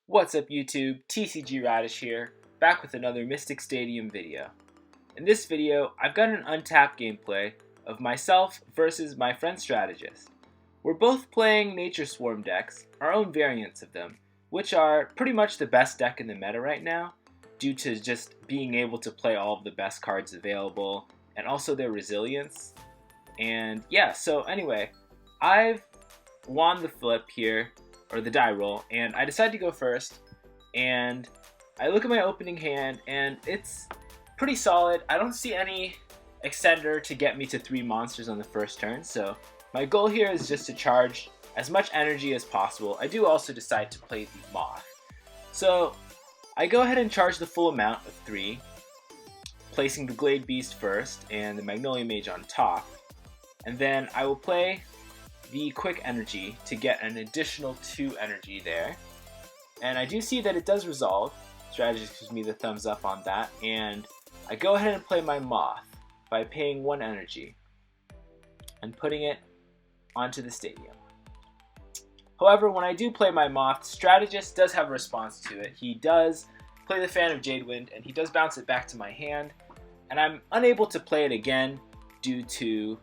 What's up YouTube, TCG Radish here, back with another Mystic Stadium video. In this video, I've got an untapped gameplay of myself versus my friend Strategyst. We're both playing Nature Swarm decks, our own variants of them, which are pretty much the best deck in the meta right now, due to just being able to play all of the best cards available, and also their resilience. And yeah, so anyway, I've won the flip here, or the die roll, and I decide to go first, and I look at my opening hand, and it's pretty solid. I don't see any extender to get me to 3 monsters on the first turn, so my goal here is just to charge as much energy as possible. I do also decide to play the Moth. So I go ahead and charge the full amount of 3, placing the Glade Beast first and the Magnolia Mage on top, and then I will play the quick energy to get an additional 2 energy there. And I do see that it does resolve. Strategyst gives me the thumbs up on that, and I go ahead and play my Moth by paying 1 energy and putting it onto the stadium. However, when I do play my Moth, Strategyst does have a response to it. He does play the Fan of Jadewind, and he does bounce it back to my hand, and I'm unable to play it again due to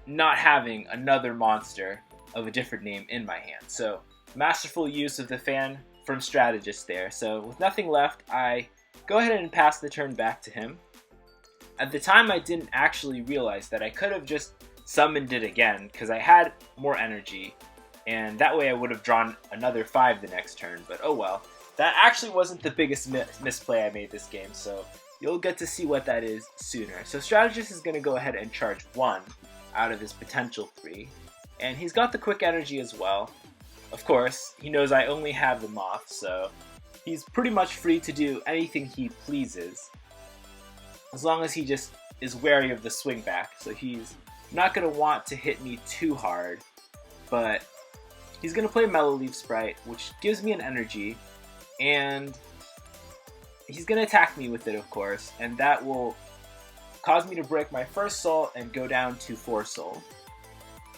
not having another monster of a different name in my hand. So masterful use of the fan from Strategyst there. So with nothing left, I go ahead and pass the turn back to him. At the time, I didn't actually realize that I could have just summoned it again because I had more energy, and that way I would have drawn another 5 the next turn, but oh well. That actually wasn't the biggest misplay I made this game, so you'll get to see what that is sooner. So Strategyst is going to go ahead and charge 1 out of his potential 3, and he's got the quick energy as well. Of course, he knows I only have the Moth, so he's pretty much free to do anything he pleases, as long as he just is wary of the swing back. So he's not going to want to hit me too hard, but he's going to play Mellow Leaf Sprite, which gives me an energy, and he's going to attack me with it, of course, and that will cause me to break my first soul and go down to 4 soul.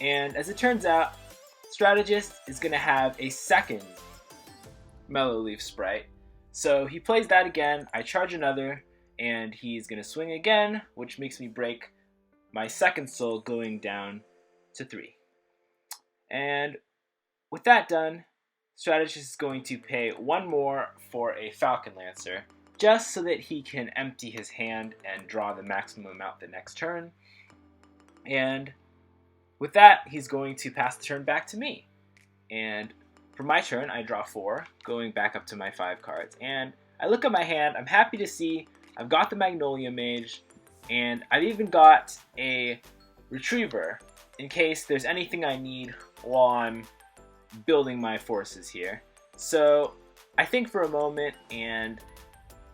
And as it turns out, Strategyst is going to have a second Mellow Leaf Sprite. So he plays that again, I charge another, and he's going to swing again, which makes me break my second soul, going down to 3. And with that done, Strategyst is going to pay 1 more for a Falcon Lancer, just so that he can empty his hand and draw the maximum amount the next turn. And with that, he's going to pass the turn back to me. And for my turn, I draw 4, going back up to my 5 cards. And I look at my hand, I'm happy to see I've got the Magnolia Mage, and I've even got a Retriever in case there's anything I need while I'm building my forces here. So I think for a moment, and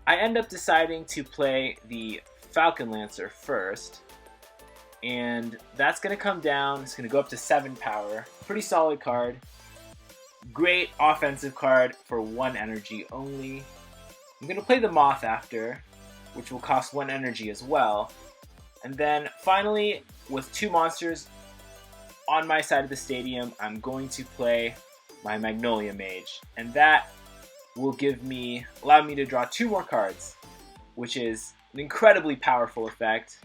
I end up deciding to play the Falcon Lancer first, and that's going to come down. It's going to go up to 7 power. Pretty solid card. Great offensive card for 1 energy only. I'm going to play the Moth after, which will cost 1 energy as well. And then finally, with 2 monsters on my side of the stadium, I'm going to play my Magnolia Mage, and that will allow me to draw 2 more cards, which is an incredibly powerful effect.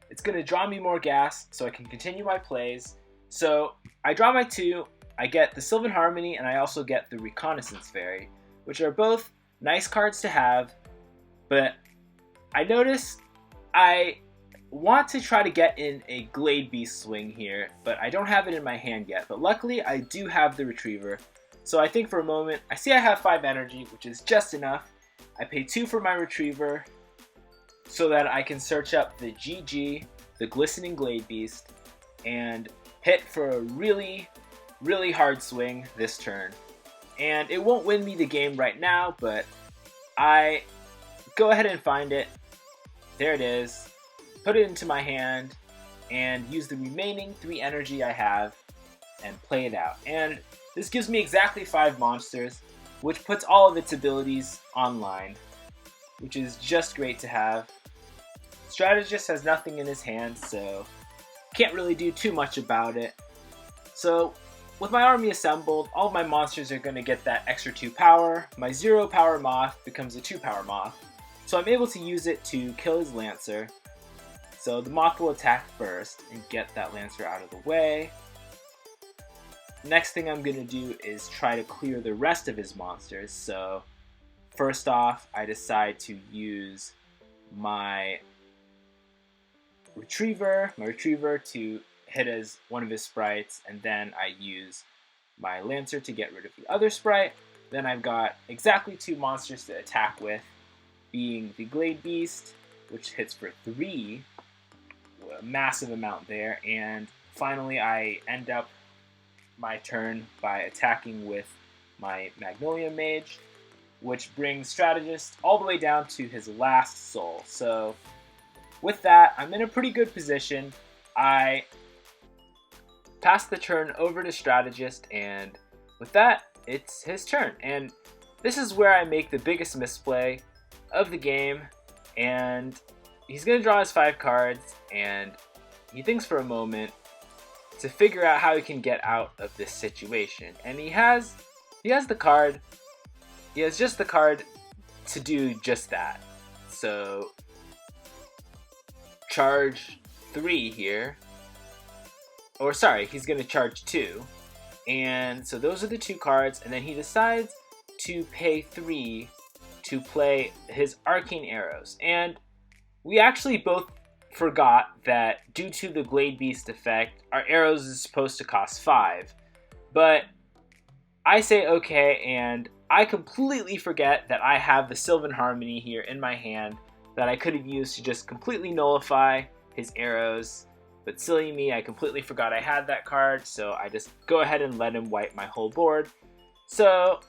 It's going to draw me more gas so I can continue my plays. So I draw my 2, I get the Sylvan Harmony, and I also get the Reconnaissance Fairy, which are both nice cards to have, but I notice I want to try to get in a Glade Beast swing here, but I don't have it in my hand yet. But luckily I do have the Retriever. So I think for a moment, I see I have 5 energy, which is just enough. I pay 2 for my Retriever so that I can search up the GG, the Glistening Glade Beast, and hit for a really, really hard swing this turn. And it won't win me the game right now, but I go ahead and find it. There it is. Put it into my hand, and use the remaining 3 energy I have, and play it out. And this gives me exactly 5 monsters, which puts all of its abilities online, which is just great to have. Strategyst has nothing in his hand, so can't really do too much about it. So with my army assembled, all of my monsters are going to get that extra 2 power. My 0 power moth becomes a 2 power moth. So I'm able to use it to kill his lancer. So the moth will attack first and get that lancer out of the way. Next thing I'm going to do is try to clear the rest of his monsters. So first off, I decide to use my retriever to hit as one of his sprites, and then I use my lancer to get rid of the other sprite. Then I've got exactly 2 monsters to attack with, being the Glade Beast, which hits for 3, a massive amount there, and finally I end up my turn by attacking with my Magnolia Mage, which brings Strategyst all the way down to his last soul. So with that, I'm in a pretty good position. I pass the turn over to Strategyst, and with that, it's his turn. And this is where I make the biggest misplay of the game, and he's going to draw his 5 cards, and he thinks for a moment to figure out how he can get out of this situation. And he has the card. He has just the card to do just that. So charge 3 here. Or sorry, he's going to charge 2. And so those are the 2 cards, and then he decides to pay 3 to play his Arcane Arrows. And we actually both forgot that due to the Glade Beast effect, our arrows is supposed to cost 5. But I say okay, and I completely forget that I have the Sylvan Harmony here in my hand that I could have used to just completely nullify his arrows. But silly me, I completely forgot I had that card, so I just go ahead and let him wipe my whole board. So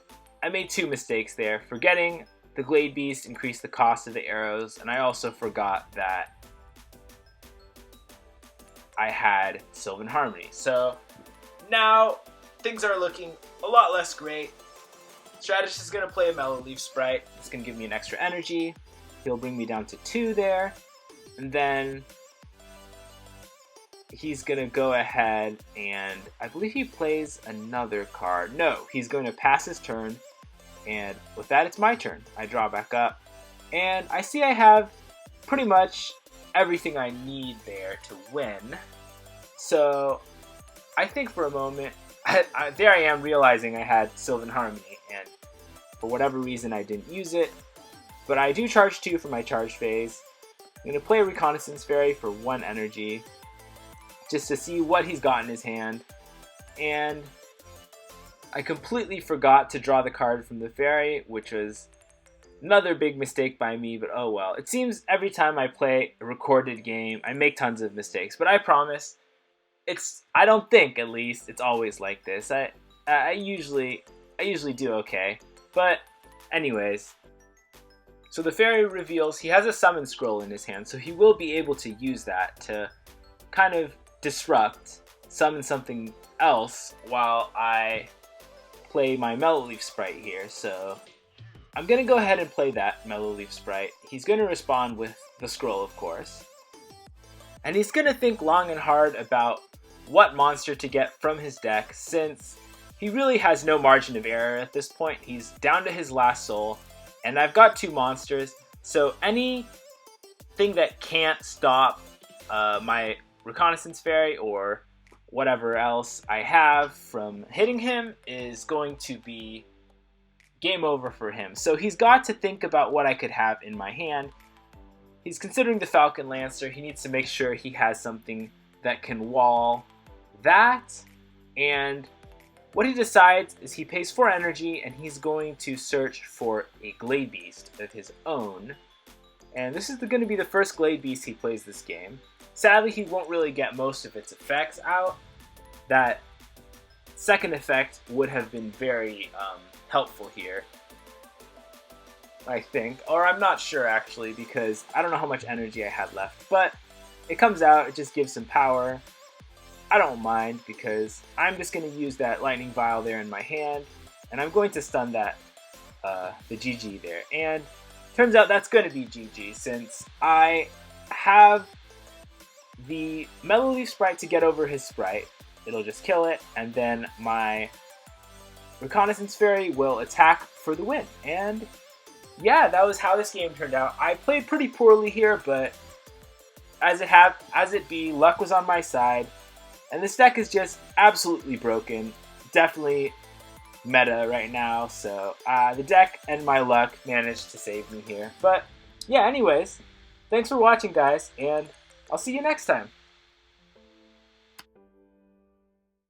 I made 2 mistakes there, forgetting the Glade Beast increased the cost of the arrows, and I also forgot that I had Sylvan Harmony. So now things are looking a lot less great. Strategyst is going to play a Mellow Leaf Sprite. It's going to give me an extra energy. He'll bring me down to 2 there. And then he's going to go ahead and I believe he plays another card. No, he's going to pass his turn. And with that, it's my turn. I draw back up. And I see I have pretty much everything I need there to win. So I think for a moment, there I am realizing I had Sylvan Harmony, and for whatever reason I didn't use it. But I do charge 2 for my charge phase. I'm going to play a Reconnaissance Fairy for 1 energy, just to see what he's got in his hand. And I completely forgot to draw the card from the fairy, which was another big mistake by me, but oh well. It seems every time I play a recorded game, I make tons of mistakes, but I promise, I don't think, at least, it's always like this. I usually do okay. But anyways, so the fairy reveals he has a summon scroll in his hand, so he will be able to use that to kind of disrupt, summon something else while I play my Mellow Leaf Sprite here. So I'm going to go ahead and play that Mellow Leaf Sprite. He's going to respond with the scroll, of course. And he's going to think long and hard about what monster to get from his deck, since he really has no margin of error at this point. He's down to his last soul, and I've got 2 monsters, so anything that can't stop my Reconnaissance Fairy or whatever else I have from hitting him is going to be game over for him. So he's got to think about what I could have in my hand. He's considering the Falcon Lancer. He needs to make sure he has something that can wall that. And what he decides is he pays 4 energy and he's going to search for a Glade Beast of his own. And this is going to be the first Glade Beast he plays this game. Sadly, he won't really get most of its effects out. That second effect would have been very helpful here, I think. Or I'm not sure, actually, because I don't know how much energy I had left. But it comes out, it just gives some power. I don't mind, because I'm just going to use that Lightning Vial there in my hand, and I'm going to stun that, the GG there. And turns out that's going to be GG, since I have the Mellow Leaf Sprite to get over his sprite. it'll just kill it, and then my Reconnaissance Fairy will attack for the win. And yeah, that was how this game turned out. I played pretty poorly here, but as it be, luck was on my side, and this deck is just absolutely broken. Definitely meta right now, so the deck and my luck managed to save me here. But yeah, anyways, thanks for watching, guys, and I'll see you next time.